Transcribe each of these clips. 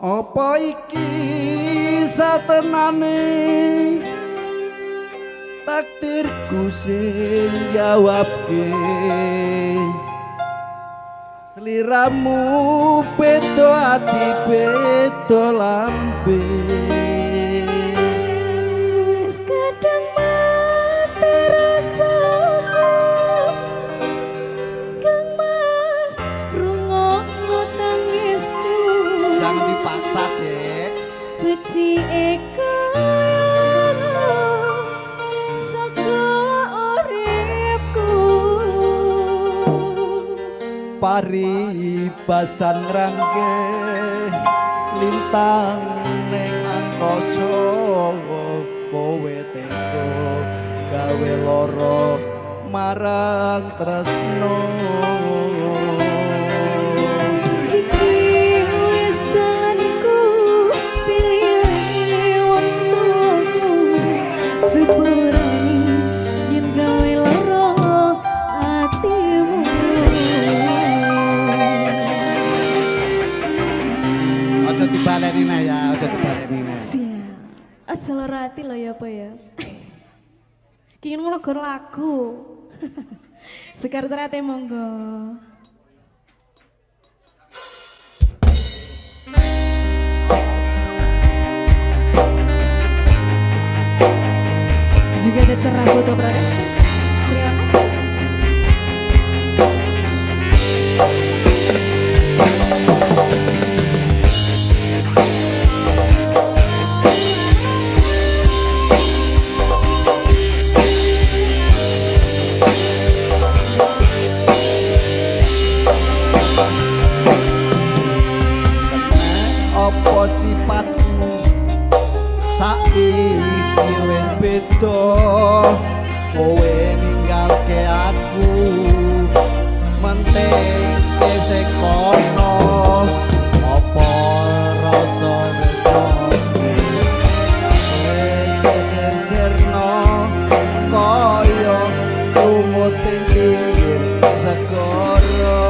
Apa iki satenane takdirku sing jawabke sliramu beda ati beda lambe wis kadang mati rasaku Kang Mas rungokno tangisku jangan dipaksa dek beci eko paribasan rangke lintang ning angkasa kowe teko gawe lara marang tresno iki wis dalanku pilih wong tuaku sepurani yen gawe lara atimu aja dibaleni nah ya aja dibaleni nah siap aja lara ati lho ya apa ya kingin ngelogor lagu Sekar terate monggo juga ada cerah foto production. Terima kasih. Apa sifatmu saiki wis beda kowe ninggalke aku menting sing kono apa rasa sirno kaya lumut ing pinggir segara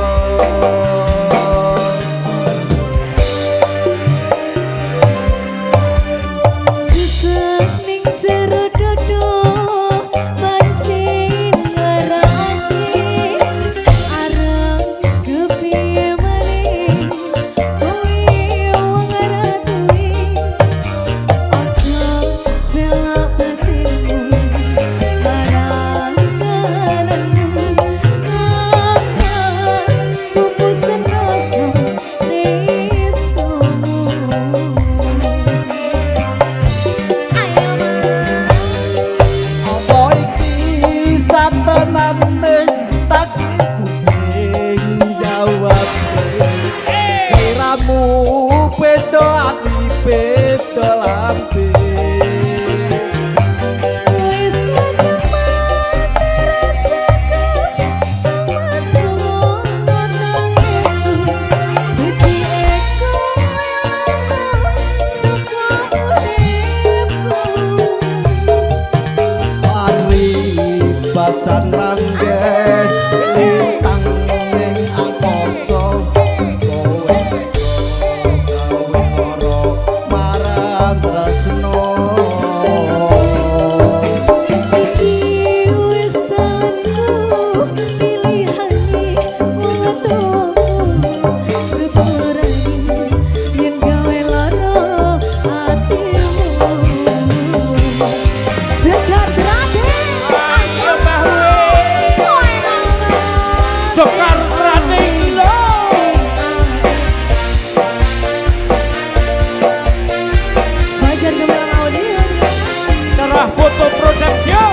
beda ati beda lambe Wis kadang mati rasaku Kang Mas rungokno tangisku beci eko saka uripku paribasan rangge lintang ning angkasa kowe marang tresno iki wis dalanku pilihane wong tuaku sepurani yen gawe lara atimu Sekar terate Ayo bahwe Sekar terate lo Fajar Gemilang Audio Cerah foto production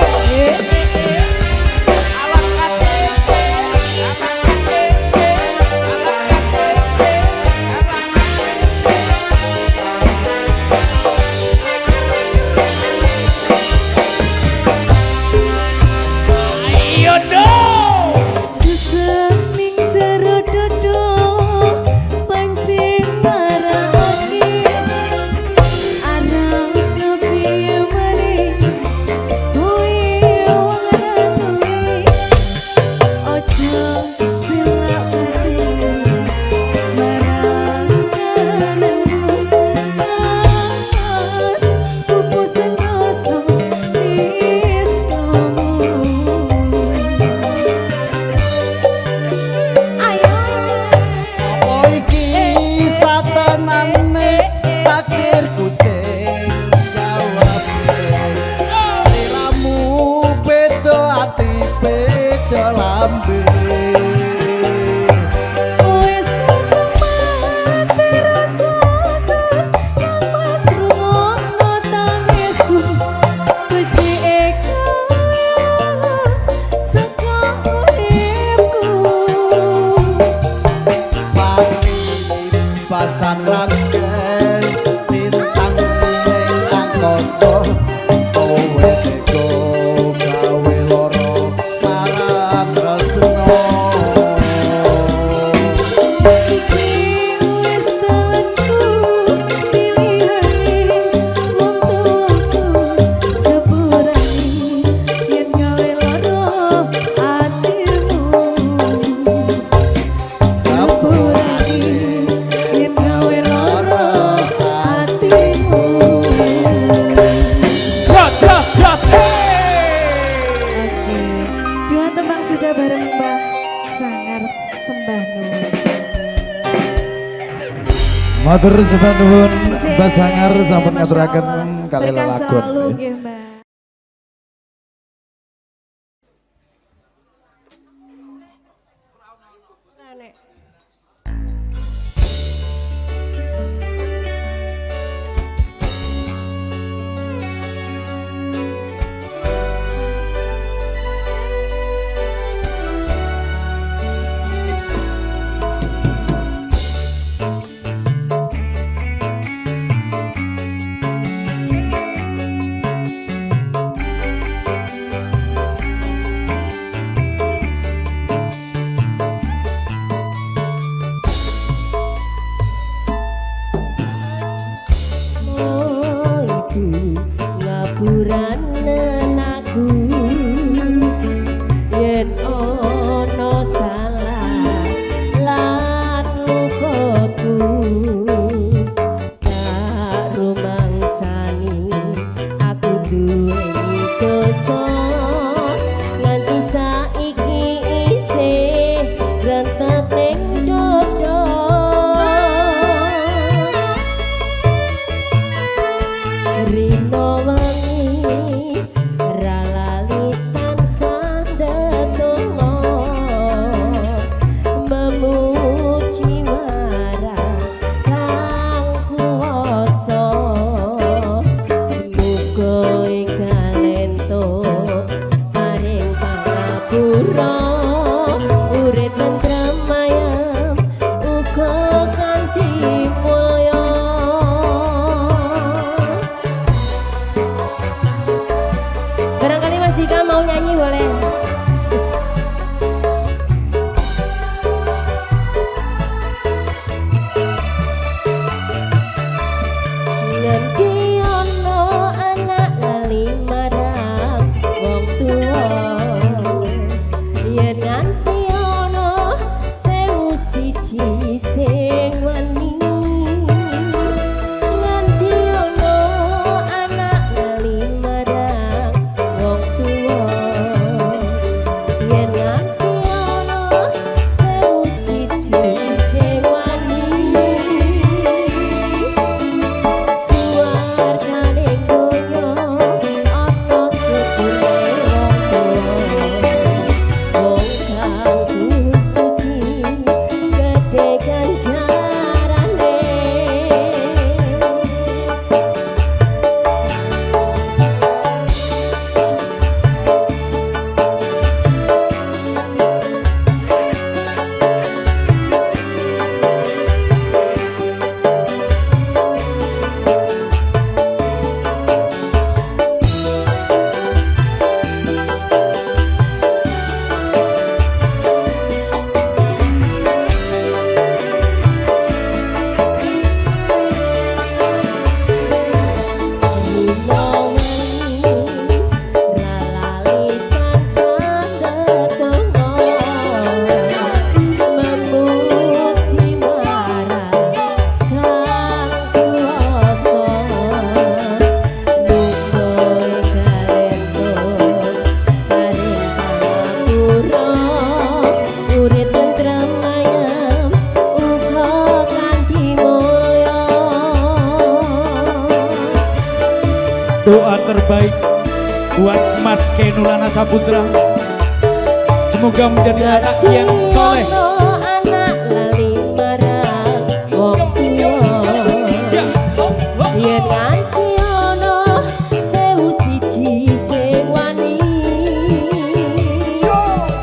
Alat KTP Ayo dong Sesemi sembah nuwun. Matur sembah nuwun Mbah Sangar sampun ngaturaken kalih Berkah lelagon. selalu nggih, Mbak. Doa terbaik buat Mas Kenulana Saputra. Semoga menjadi anak yang soleh. Anak lali marang wong tuwa. Yen nganti ono sewu siji sing wani.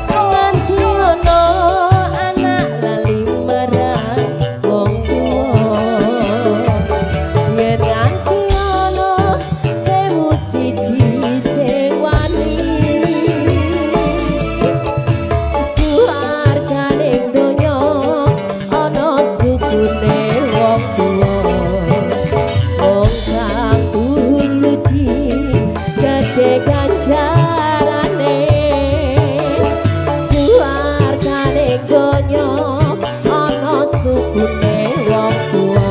Nganti ono anak lali marang wong tuwa. Yen nganti ono sewu siji sing wani. Suarganing donya ana sukune wong tuwa. Wong kang suci gedhe ganjarane. Suarganing donya ana sukune wong tuwa.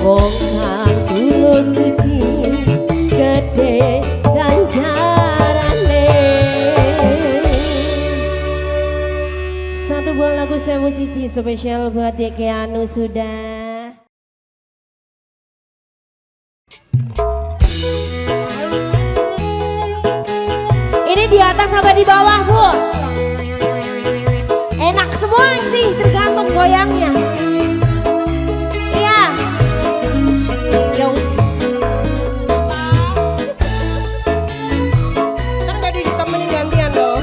Wong kang suci gedhe ganjarane. Satu buah lagu Sewu Siji spesial buat Dek Keanu sudah. Ini di atas sampai di bawah, Bu. Enak semua sih, tergantung goyangnya. Iya. Yo. Ntar jadi ditemenin gantian dong.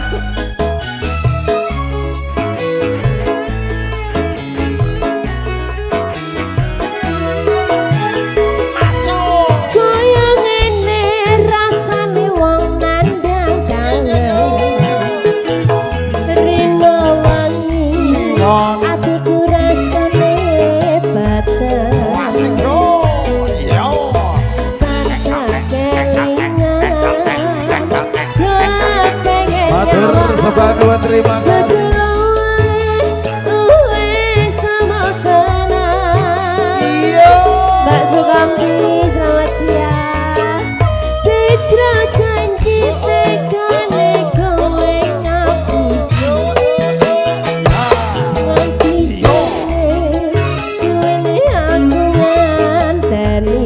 Sebanduan terima kasih. Mbak Sukamti selamat siang. Citra janji tegane kowe ngapusi. Nganti suwene aku nganteni.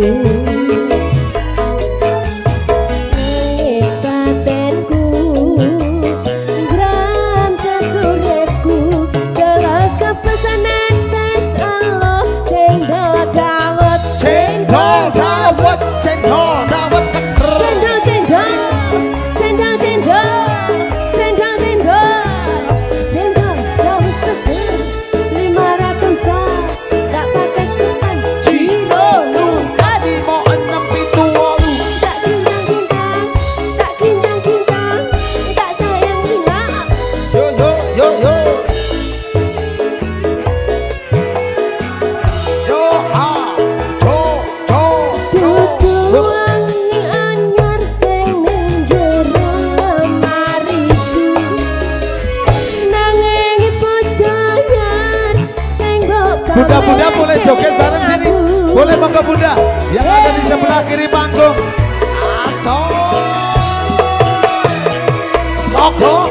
Bunda-bunda boleh joget bareng sini. Boleh monggo Bunda yang ada di sebelah kiri panggung. Soko.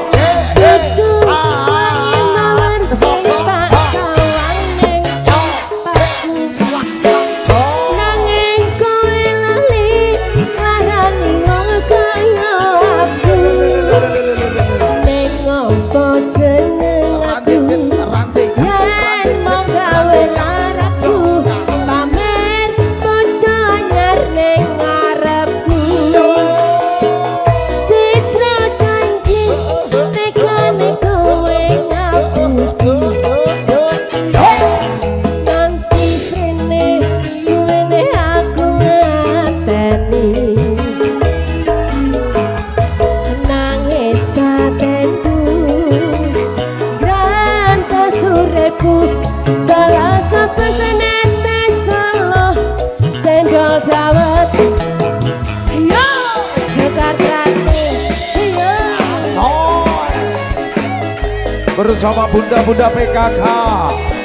Bersama bunda-bunda PKK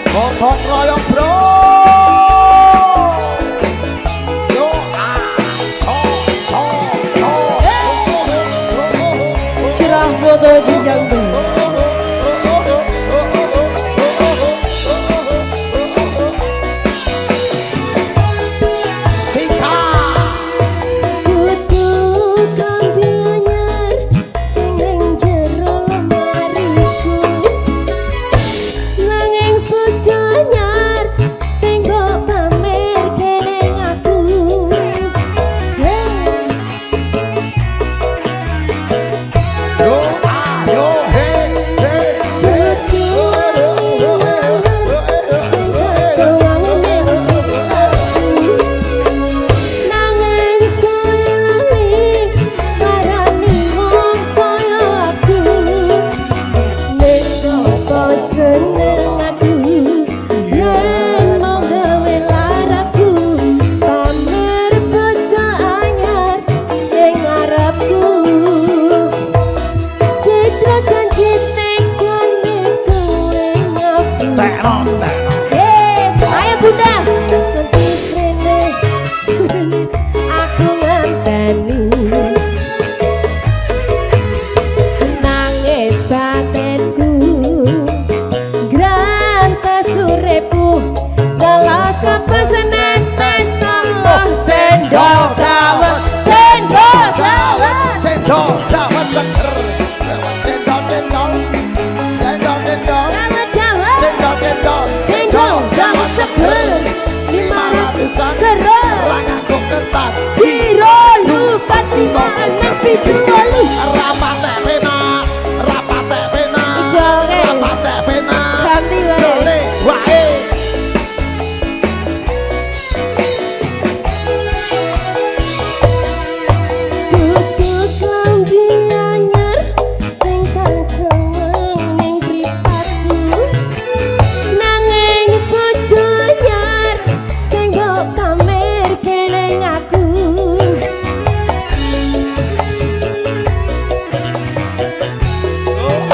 gotong royong bro. Cerah foto Cijangbu. cendol dawet seger cendol cendol cendol cendol cendol cendol cendol dawet seger 500-an rangangkuk ketan Ciro lupa timaan nepi jualu rapate penak rapate penak Joge. rapate penak Ganti wae. dole wae Tutuk lambi anyar sing tansah ning mripatku nanging bojo anyar sing mbok pamer kening aku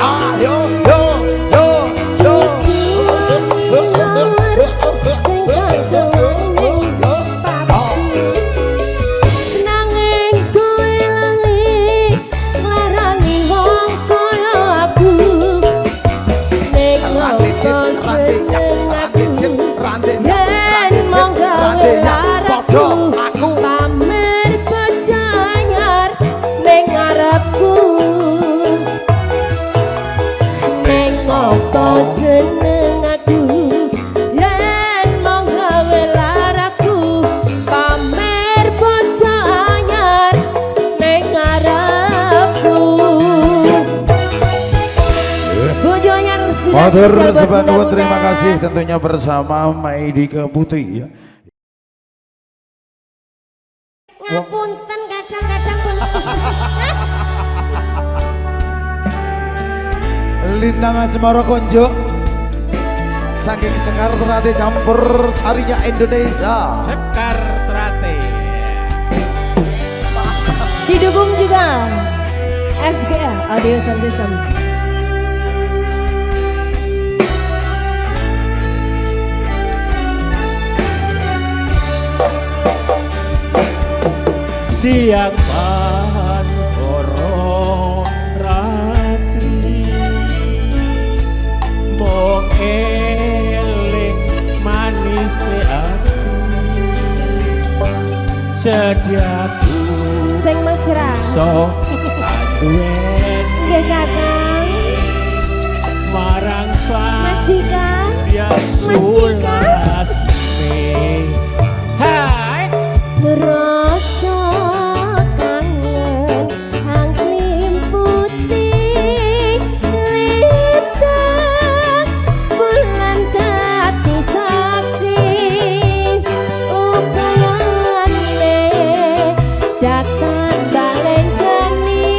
ayo yo yo yo nanging kowe lali nglarani wong kaya aku nek ngopo seneng aku yen monggo laraku pamer bojo anyar ning ngarepku nek ngopo seneng aku yen monggo laraku pamer bojo anyar ning ngarepku bojo anyar sudah Matur spesial buat sebangun Bunda-bunda. terima kasih tentunya bersama Maidika Putri ya. Ngapunten kadang-kadang Lindang Asmara Konjo saking Sekar Terate campur sarinya Indonesia. Sekar Terate. didukung juga FGA Audio Sound System. Siang pantoro ratri mong eling manis ati sediaku Sing mesra so adueni Nggih Kakang marang Mas sang Dika ya Mas Dika. sulat hai Rasa kangen angklim putih lita bulan dadi saksi upayane datang balen jani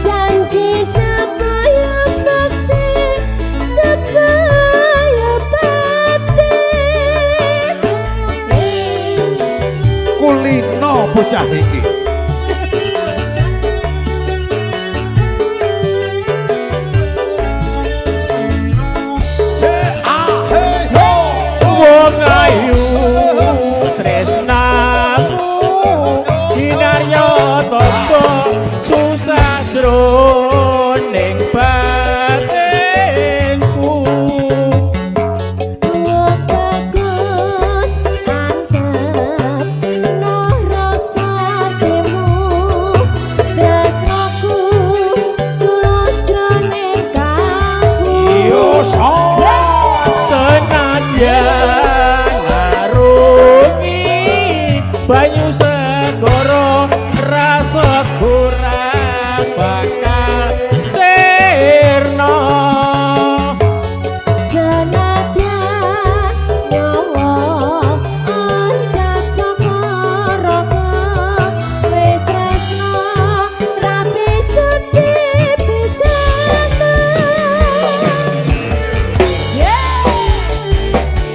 janji supaya bakti supaya bakti Kulino bocah iki. wong ayu tresnamu hinarya tata susah jroning batinku bagus antep no rasa demu tresnaku tulus jroning kamu senadyan ngarungi banyu segara rasa kurang bakal sirna senadyan nyawa anjat saka raga wis tresna rapi sedih pisahan.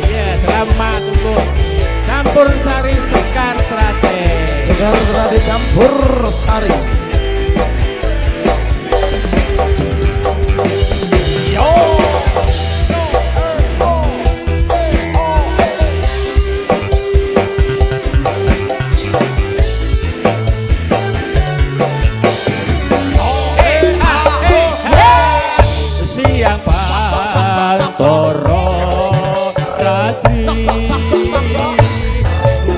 ya selamat untuk campur sari Sekar Terate. Sekar Terate campur sari. Siang pantoro ratri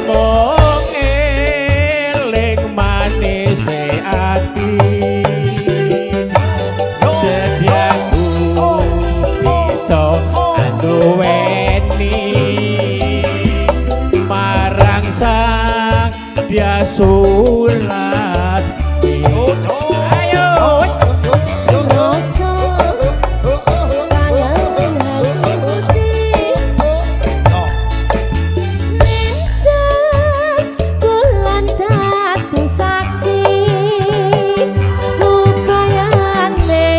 mong eling manis sulas ayo Rasa kangen hati Lintang bulan dadi saksi Rupayane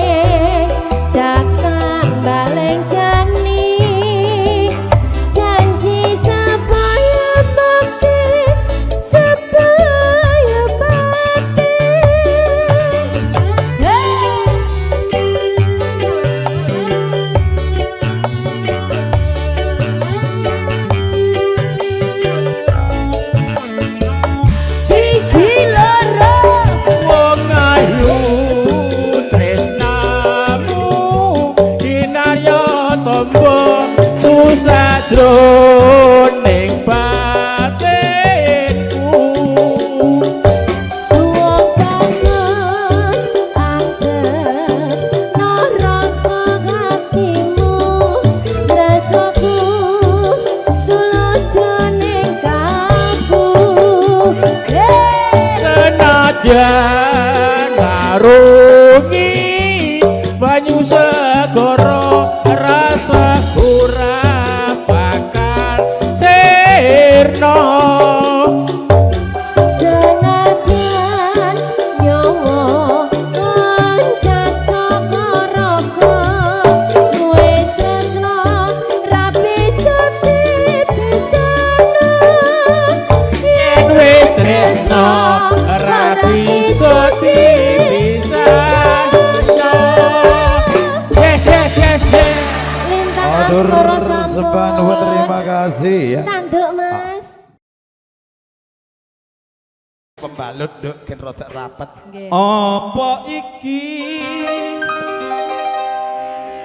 datang baleng jani Janji supaya bakti Supaya bakti Siji loro wong ayu tresnamu dinarya tombo susah jroning batinku Wong bagus antep no rasa hatimu rasaku tulus jroning kamu senajan ngarungi banyu segara rasa kurang bakal sirna Senajan nyawa loncat saka raga wis tresno ra bisa dipisahno yen wis tresno ra bisa dipisahno yes yes yes yes Lintang Atur asmara sampun sebanwa terima kasih ya. Tanduk Mas Pembalut duk gen rada rapet. Apa iki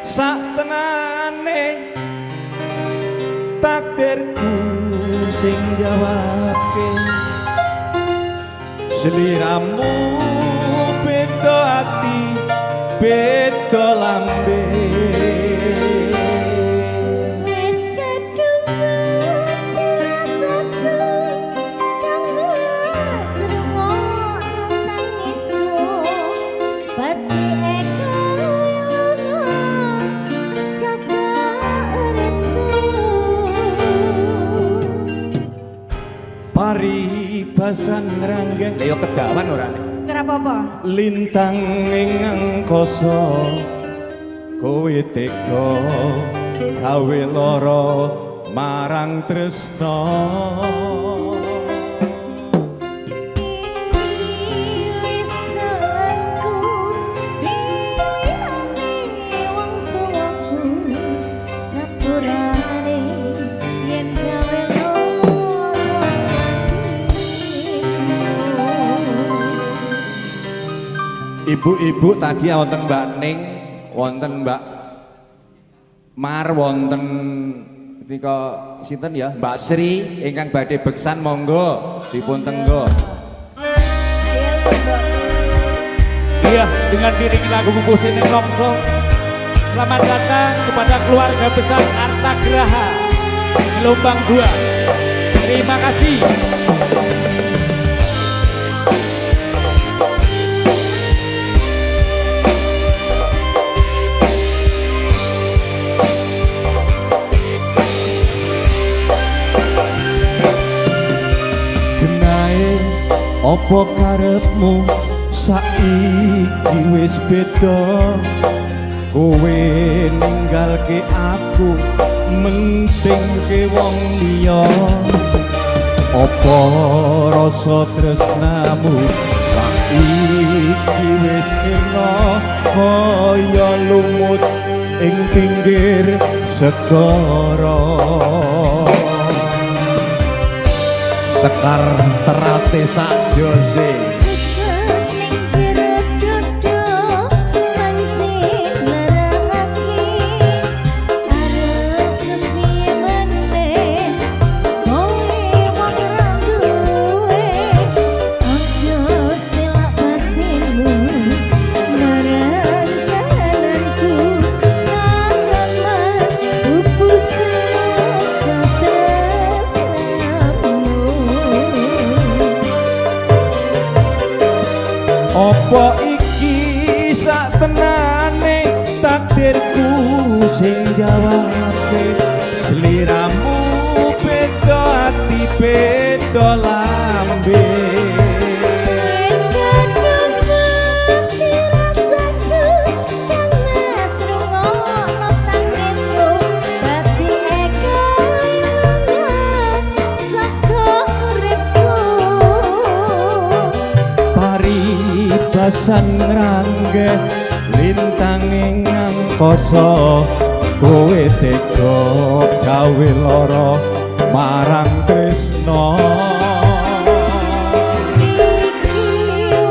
sak tenane takdirku sing jawabke seliramu beda ati beda lambe Wis kadung rasaku kang wis rungokno nangismu bajike lunga saka uripku paribasan rangga Leo kedawan ora nek. Ora apa-apa. lintang ing angkasa kowe tega gawe lara marang tresna Wis dalanku pilihane wong tuaku sepurane yen gawe lara ibu-ibu tadi wonten Mbak Ning wonten Mbak Mar wonten nika sinten ya Mbak Sri ingkang badhe beksan monggo dipun tenggo. iya dengan diringi lagu bungkus ini Longso selamat datang kepada keluarga besar Arta Graha Gelombang 2 terima kasih Genahe apa karepmu saiki wis beda kowe ninggalke aku mentingke wong liya apa rasa tresnamu saiki wis kena kaya lumut ing pinggir segara sekar terate sajose Susut ning jero dodo mancing larangake arep kepiye meneh kowe wong ra duwe aja selak batinmu marang kananku kangen mas upus rasa tresnamu sing jawabke sliramu beda ati beda lambe Wis kadung ngerti rasaku kang mas rungokno tangisku Bati eka ilang saka uripku paribasan ngrangge lintang ing angkasa kowe tega gawe lara marang tresna Iki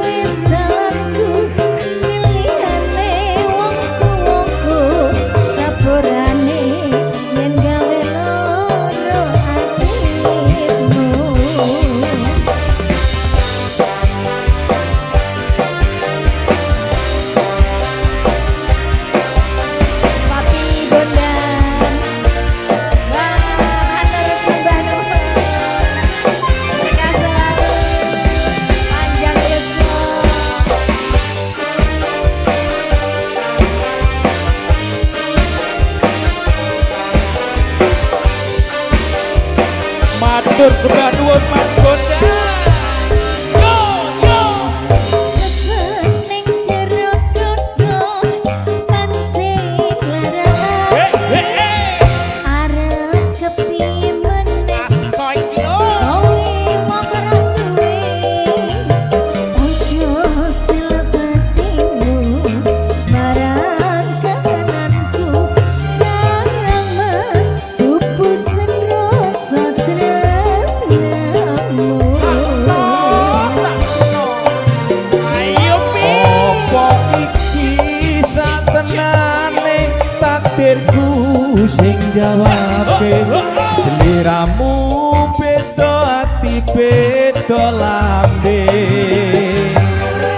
wis dalanku pilihane wong tuwaku saburane yen gawe loro atimu Papi Bondan Bahadur sembah nuwun Mereka selalu panjang yuswa Matur sembah nuwun Mas Bondan. Yo yo. Sesening jero dodo pancing larang Hei hei hei. arep kepiye meneh Asoy iki lho. kowe mung ora duwe ojo silebatimu marang kahananku kang mas pupusen rasa tresnamu Ayo pi. apa iki satenane takdirku sing jawabke sliramu beda ati beda lambe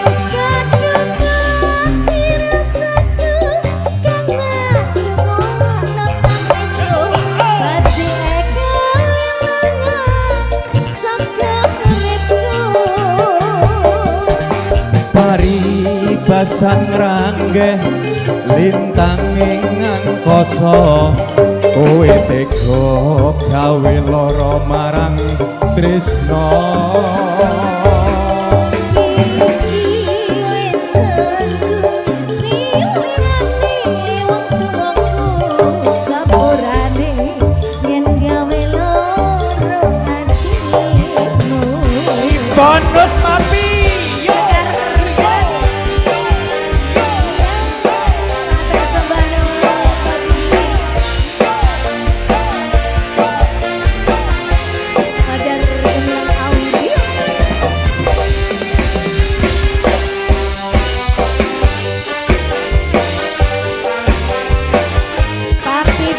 Wis kadung ngerti rasaku kang mas rungokno tangisku Bati eka ilang saka uripku paribasan ngrangge lintang ing angkasa kowe tega gawe lara marang tresna Iki wis dalanku pilihane wong tuwaku saburane yen gawe loro atimu Bonus Papi. Yo.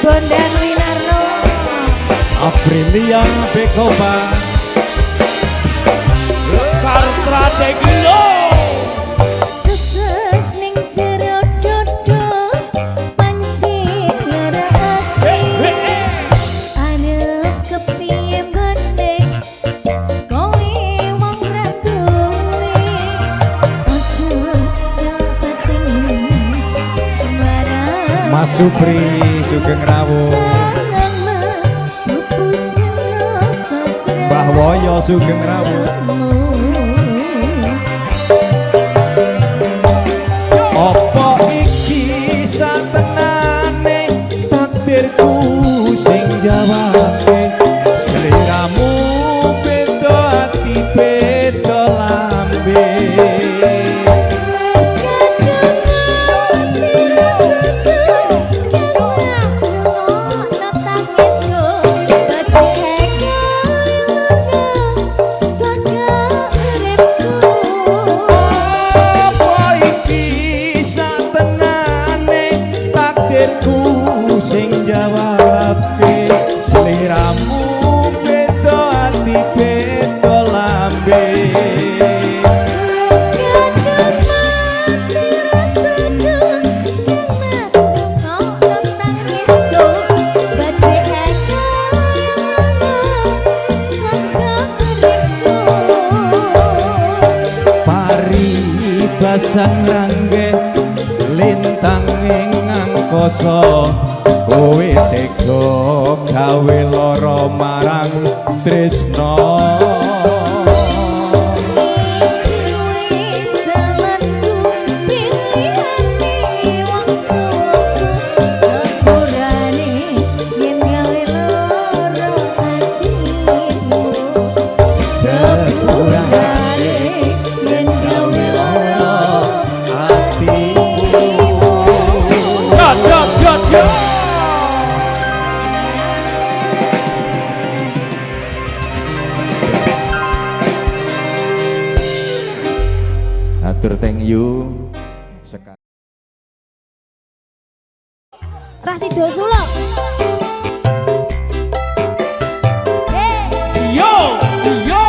Bondan Winarno Aprilia Bekova Karo strategi lo. sesek ning jero dodo pancing lara Hei ati hei hei. arep kepiye meneh kowe wong ra duwe ojo sapatimu marang Mas Supri Sugeng Rawuh Kangen mas pupusen rasa Mbah Woyo Sugeng Rawuh apa iki satenane takdirku sing jawabke sliramu beda ati beda lambe Wis kadung ngerti rasaku kang mas rungokno tangisku Bati eka ilang saka uripku apa iki satenane takdirku sing jawabke sliramu beda ati beda lambe Wis kadung ngerti rasaku kang mas rungokno tangisku Bati eka ilang saka uripku paribasan rangge lintang ing prakoso kowe tega gawe lara marang tresno Atur thank you. Rasido Solo. Yo, yo,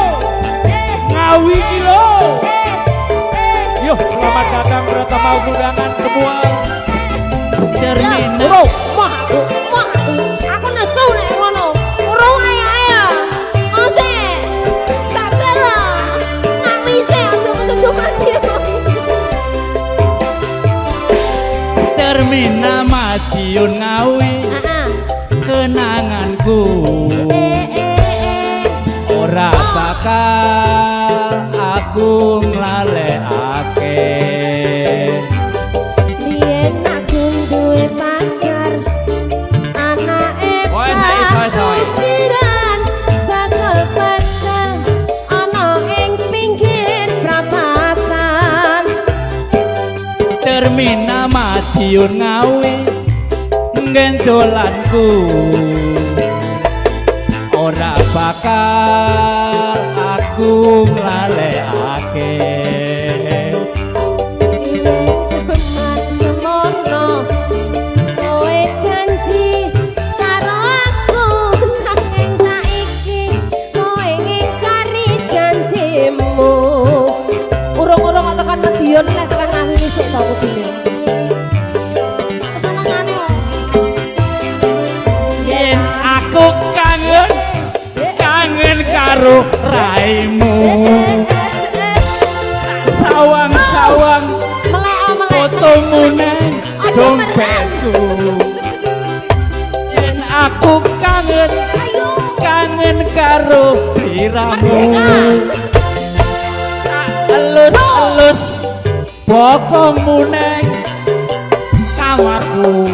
Ngawi kilo. Yo, selamat datang bertemu undangan semua. Termina. Aku nesu nek ngono. Urung ae. Ose. Sabar. Ngamise aja mati. Termina Madiun Ngawi kenanganku ora bakal aku nglalekake Biyen aku duwe pacar anake pikiran bakal pacar ana ing pinggir prapatan Termina Madiun Ngawi ngendolanku ora bakal aku nglalekake semono kowe janji karo aku nanging saiki kowe ngingkari janjimu urung-urung kok tekan Madiun lek tekan Ngawi sik to aku dhewe senengane yen aku kangen karo raimu sawang-sawang fotomu nang dompetku yen aku kangen karo sliramu elus-elus bokongmu nang kamarku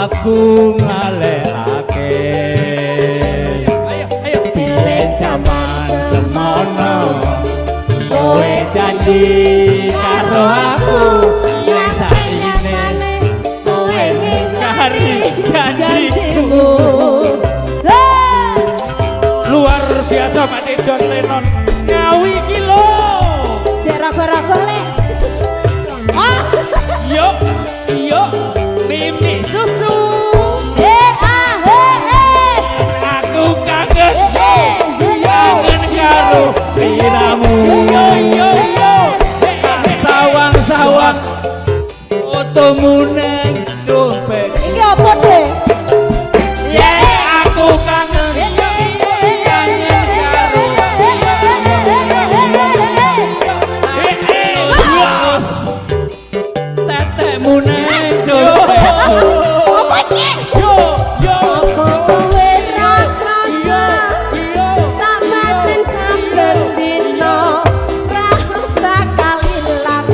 aku ngalekake bilen jaman semono kowe janji karo aku yen saiki kowe ngingkari janjimu luar biasa Pak John Lennon Ngawi kilo cek raga-raga lek yo mimi susu aku kangen karo sliramu fotomu neng dompet. Iki apa deh? Aku kangen kangen karo tetekmu neng dompetku. Apa iki? Yo yo Apa kowe ra krasa tak paten saben dina ra bakal ilang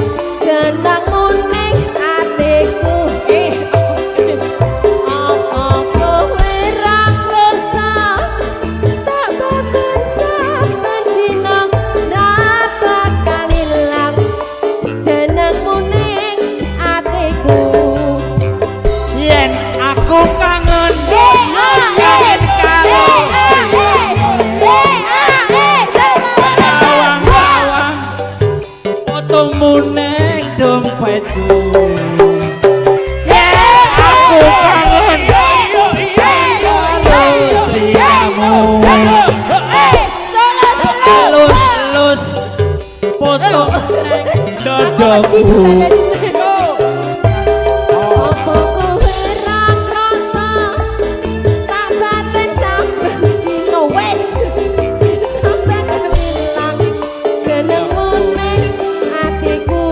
jenengmu ning atiku. Apa kowe ra krasa tak paten saben dina ra bakal ilang jenengmu ning atiku. Yen aku kangen kangen karo bawang-bawang fotomu neng dompetku. Aku kangen karo triamu. Elus-elus foto neng dodoku. Apa kowe ra krasa tak batin sampeyan dino wis sampeyan ilang jenengmu ning atiku.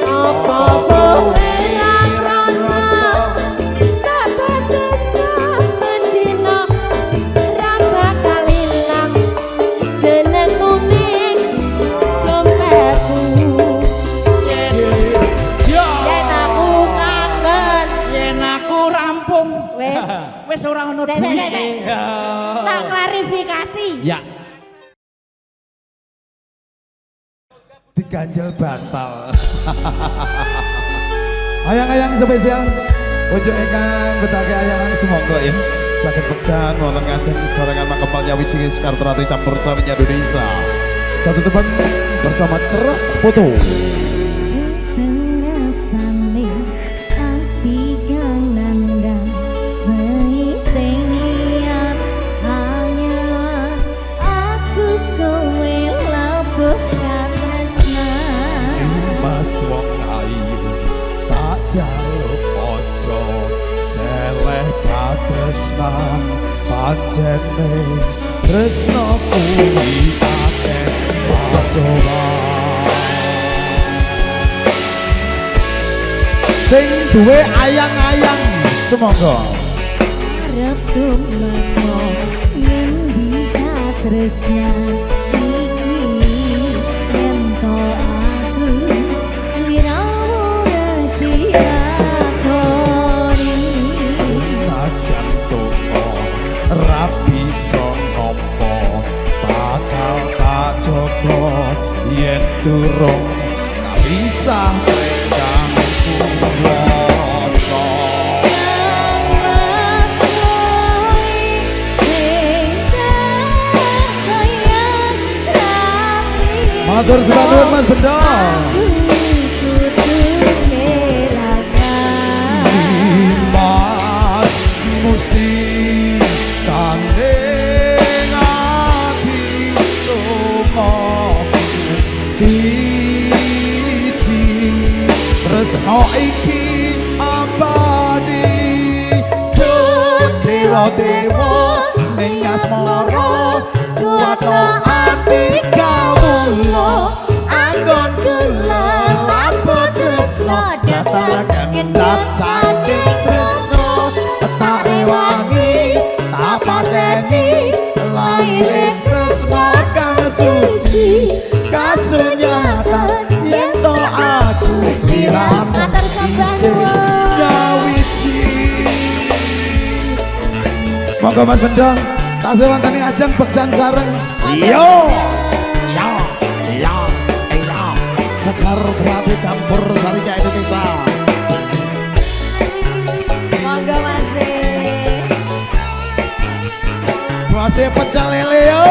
Apa kowe ra krasa tak batin sampeyan dino ra bakal ilang jenengmu ning dompetku. Yen aku kangen Yen aku rampung wis wis ora ono Sik, sik, sik, duwite. sik. tak klarifikasi. Ya, Diganjel bantal. Ayang-ayang spesial. Ojo ingkang betake ayang semoga ya. Saged beksan wonten ngajeng sarengan makempalnya wijing Sekarterati campur sarinya Indonesia. Satu teman bersama cerah foto. Terasane ati kang nandang seiting liat hanya aku kowe labuh katresna. Mas wong ayu tak jaluk ojo seleh katresnan pancene tresno kuwi akeh pacoba sing duwe ayang-ayang semoga Arep tumamo ngendi katresnan iki ento aku sliramu ngerti akoni. senajan toko rapi ngopo bakal tak coba yen durung tak bisa rekang kuwasa. Mas kowe sing tersayang lali. Matur sembah Mas Bendong. Aku kudu ngelakkan. Mas musti tanding ati lomo siji tresno iki abadi dewa-dewa ning asmara kuwatno ati kawula anggon kula laput tresno dataraken gendat saking tresno tak rewangi tak pateni laire tresno kang suci kasunyatan yen to aku sliramu Matur sembah isih nuwun. nyawiji. Monggo Mas Bendong tasih wonten ing ajeng beksan sareng yo Sekarterati campur sarinya Indonesia. Monggo Mas. Bose pecel lele yo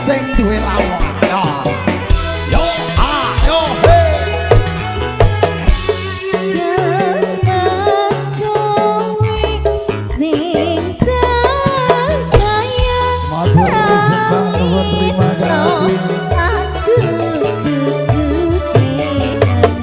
sing duwe lawak yo ayo Mas kowe sing tersayang. matur sembah nuwun terima kasih. Aku kudu kelangan.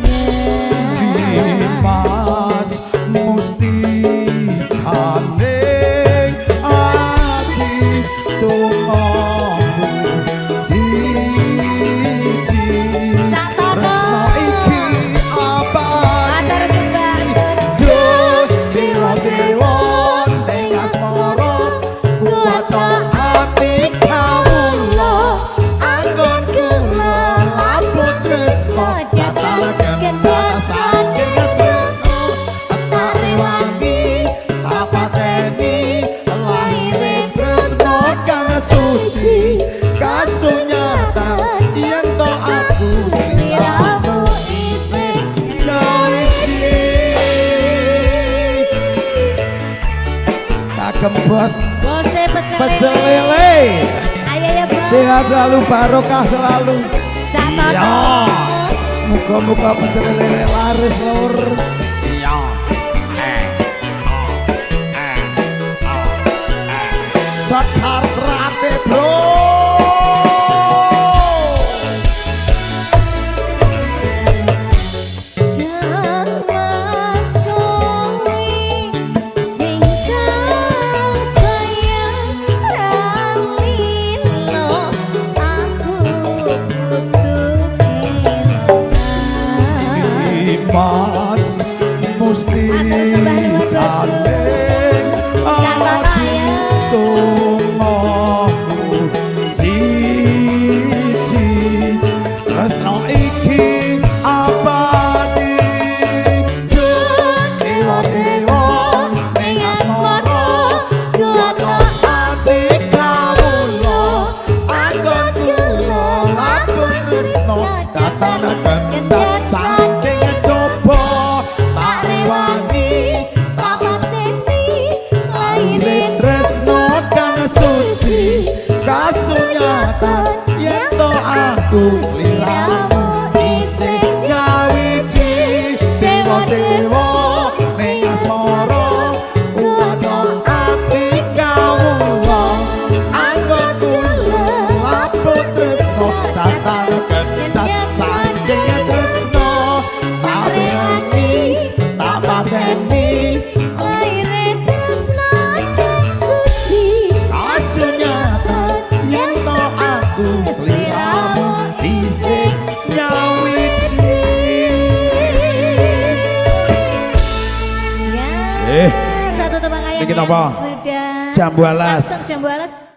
Gembos Bose pecel pecel lele. lele. Ayo ya bos. Sehat selalu, barokah selalu. Cak Toto. Ya. Muka-muka pecel lele laris lur. Sekar Trate bro. Mas kowe sing kang sayang ralino aku butuh kehilangan. Mas Musti Atur sembah nuwun, bosku. Cak Toto ya. Tunggu siji rasa iki abadi dewa-dewa ning asmara kuwata ati kawula anggon kula lakon tresno datanaken saking coba tak rewangi tak Pateni laire tresno kang suci kasunyatan yen to aku sliramu isih nyawiji dewa-dewa ning asmara kuwata ati kawula anggon kula laput tresno datanaken saking tresno tak rewangi tak pateni laire tresno kang suci kasunyatan yen to aku sliramu isih nyawiji. Ya, satu tebak ayam Bikin yang apa? sudah Jambu alas. masuk jambu